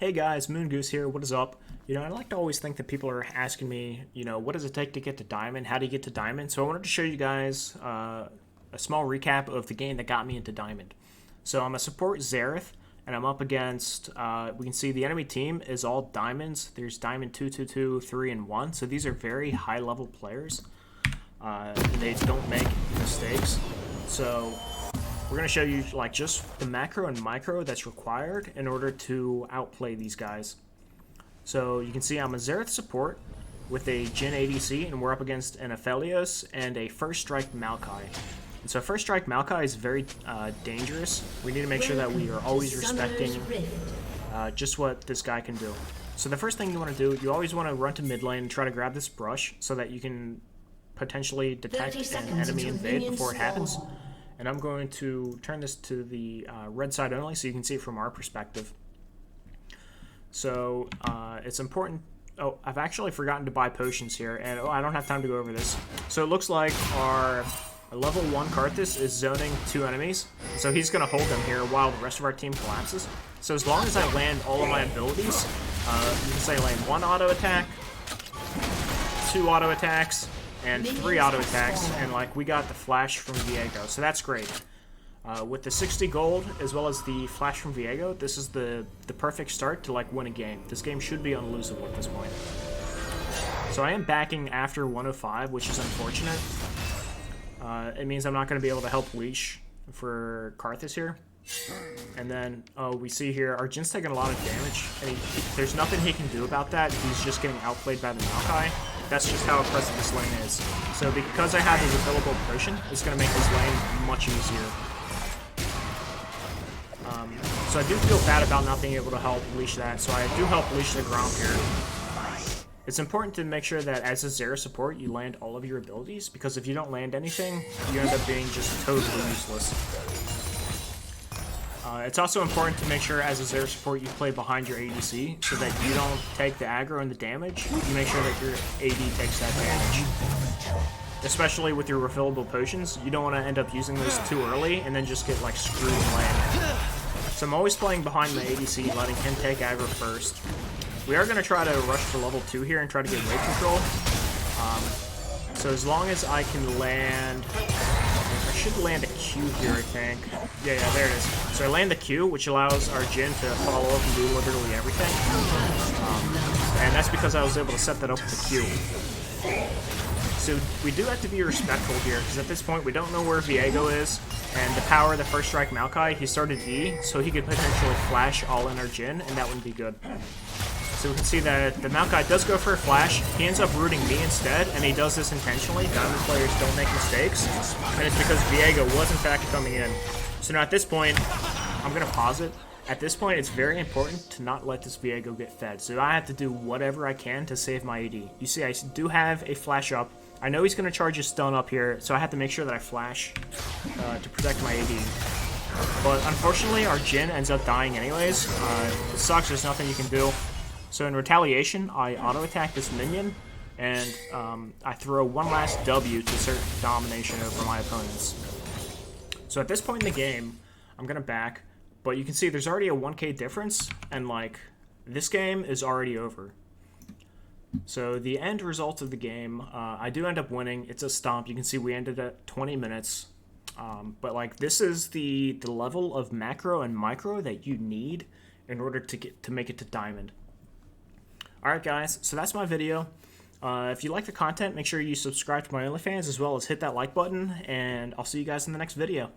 Hey guys, Moon Goose here. What is up? I like to always think that people are asking me, what does it take to get to Diamond? How do you get to Diamond? So I wanted to show you guys a small recap of the game that got me into Diamond. So I'm a support Xerath, and I'm up against, we can see the enemy team is all Diamonds. There's Diamond 2, 2, 2, 3, and 1. So these are very high-level players. They don't make mistakes. So we're going to show you just the macro and micro that's required in order to outplay these guys. So you can see I'm a Xerath support with a Jhin ADC, and we're up against an Aphelios and a First Strike Maokai. And so First Strike Maokai is very dangerous. We need to make sure that we are always respecting just what this guy can do. So the first thing you want to do, you always want to run to mid lane and try to grab this brush so that you can potentially detect an enemy invade before it happens. And I'm going to turn this to the red side only so you can see it from our perspective. So it's important. Oh, I've actually forgotten to buy potions here, and I don't have time to go over this. So it looks like our level 1 Karthus is zoning 2 enemies. So he's going to hold them here while the rest of our team collapses. So as long as I land all of my abilities, you can say land 1 auto attack, 2 auto attacks, and 3 auto attacks, and we got the flash from Viego, so that's great. With the 60 gold as well as the flash from Viego, this is the perfect start to win a game. This game should be unlosable at this point. So I am backing after 105, which is unfortunate. It means I'm not going to be able to help Leash for Karthus here. And then, we see here, our Jhin's taking a lot of damage, and there's nothing he can do about that. He's just getting outplayed by the Maokai. That's just how aggressive this lane is. So because I have a refillable potion, it's going to make this lane much easier. So I do feel bad about not being able to help Leash that, so I do help Leash the Gromp here. It's important to make sure that as a Xerath support, you land all of your abilities, because if you don't land anything, you end up being just totally useless. It's also important to make sure as a Xerath support you play behind your ADC so that you don't take the aggro and the damage. You make sure that your AD takes that damage. Especially with your refillable potions, you don't want to end up using those too early and then just get screwed in lane. So I'm always playing behind my ADC, letting him take aggro first. We are going to try to rush for level 2 here and try to get wave control. So as long as I can land... I should land a Q here, I think. Yeah, there it is. So I land the Q, which allows our Jhin to follow up and do literally everything. And that's because I was able to set that up with the Q. So we do have to be respectful here, because at this point we don't know where Viego is, and the power of the First Strike Maokai, he started E, so he could potentially flash all in our Jhin, and that wouldn't be good. So we can see that the Maokai does go for a flash. He ends up rooting me instead, and he does this intentionally. Diamond players don't make mistakes, and it's because Viego was in fact coming in. So now at this point, I'm going to pause it. At this point, it's very important to not let this Viego get fed. So I have to do whatever I can to save my AD. You see, I do have a flash up. I know he's going to charge his stun up here, so I have to make sure that I flash to protect my AD. But unfortunately, our Jhin ends up dying anyways. It sucks, there's nothing you can do. So in retaliation, I auto-attack this minion, and I throw one last W to assert domination over my opponents. So at this point in the game, I'm going to back, but you can see there's already a 1k difference, and this game is already over. So the end result of the game, I do end up winning. It's a stomp. You can see we ended at 20 minutes. But this is the level of macro and micro that you need in order to make it to Diamond. Alright guys, so that's my video. If you like the content, make sure you subscribe to my OnlyFans as well as hit that like button, and I'll see you guys in the next video.